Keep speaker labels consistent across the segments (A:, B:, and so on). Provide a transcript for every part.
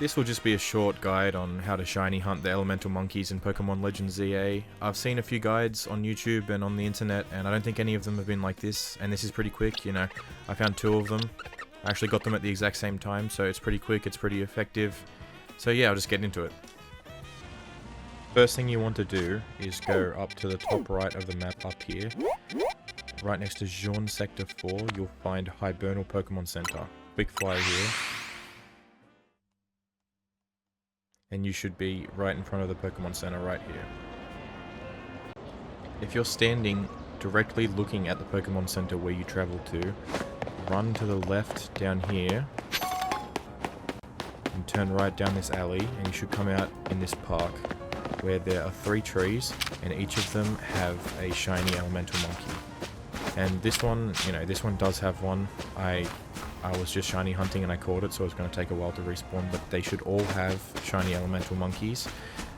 A: This will just be a short guide on how to shiny hunt the elemental monkeys in Pokemon Legends ZA. I've seen a few guides on YouTube and on the internet, and I don't think any of them have been like this, and this is pretty quick, you know. I found 2 of them. I actually got them at the exact same time, so it's pretty quick, it's pretty effective. So yeah, I'll just get into it. First thing you want to do is go up to the top right of the map up here. Right next to Jaune Sector 4, you'll find Hibernal Pokemon Center. Quick fly here. And you should be right in front of the Pokemon Center right here. If you're standing directly looking at the Pokemon Center where you travel to, run to the left down here and turn right down this alley, and you should come out in this park where there are 3 trees and each of them have a shiny elemental monkey. And this one, you know, this one does have one. I was just shiny hunting and I caught it, so it's going to take a while to respawn, but they should all have shiny elemental monkeys,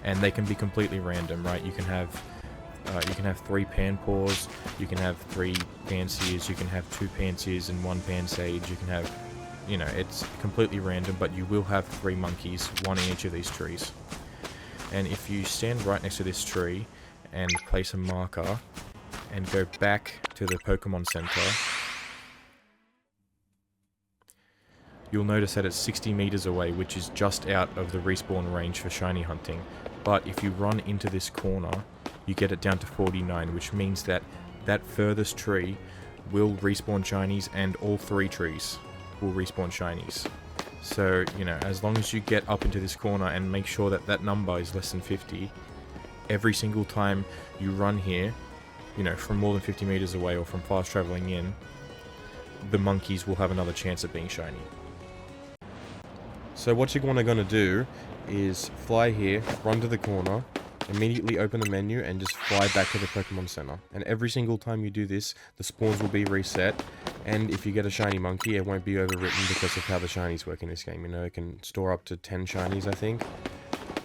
A: and they can be completely random, right? You can have 3 Panpours, you can have 3 Pansears, you can have 2 Pansears and 1 Pansage, you can have, you know, it's completely random, but you will have 3 monkeys, 1 in each of these trees. And if you stand right next to this tree and place a marker and go back to the Pokemon Center, you'll notice that it's 60 meters away, which is just out of the respawn range for shiny hunting. But if you run into this corner, you get it down to 49, which means that that furthest tree will respawn shinies, and all 3 trees will respawn shinies. So, you know, as long as you get up into this corner and make sure that that number is less than 50, every single time you run here, you know, from more than 50 meters away or from fast traveling in, the monkeys will have another chance at being shiny. So what you're going to do is fly here, run to the corner, immediately open the menu and just fly back to the Pokemon Center. And every single time you do this, the spawns will be reset, and if you get a shiny monkey, it won't be overwritten because of how the shinies work in this game. You know, it can store up to 10 shinies, I think.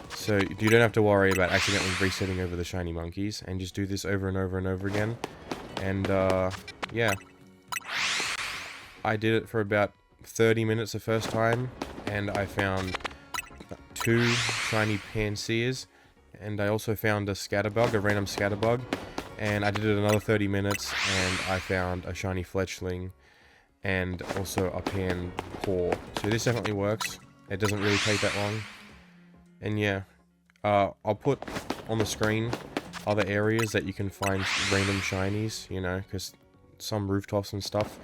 A: So you don't have to worry about accidentally resetting over the shiny monkeys, and just do this over and over and over again. And yeah, I did it for about 30 minutes the first time, and I found 2 shiny Pansears, and I also found a scatterbug, a random scatterbug, and I did it another 30 minutes, and I found a shiny fletchling, and also a Panpour. So this definitely works. It doesn't really take that long. And yeah, I'll put on the screen other areas that you can find random shinies, you know, because some rooftops and stuff,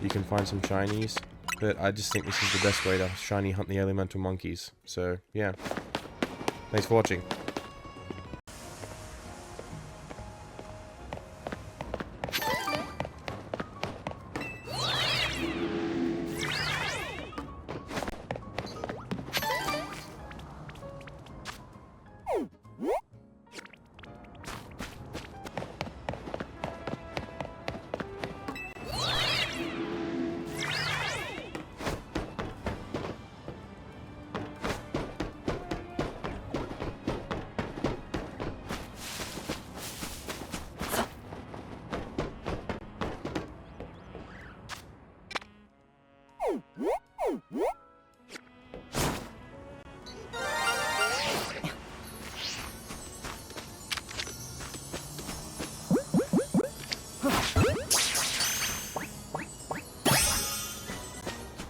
A: you can find some shinies. But I just think this is the best way to shiny hunt the elemental monkeys. So, yeah. Thanks for watching.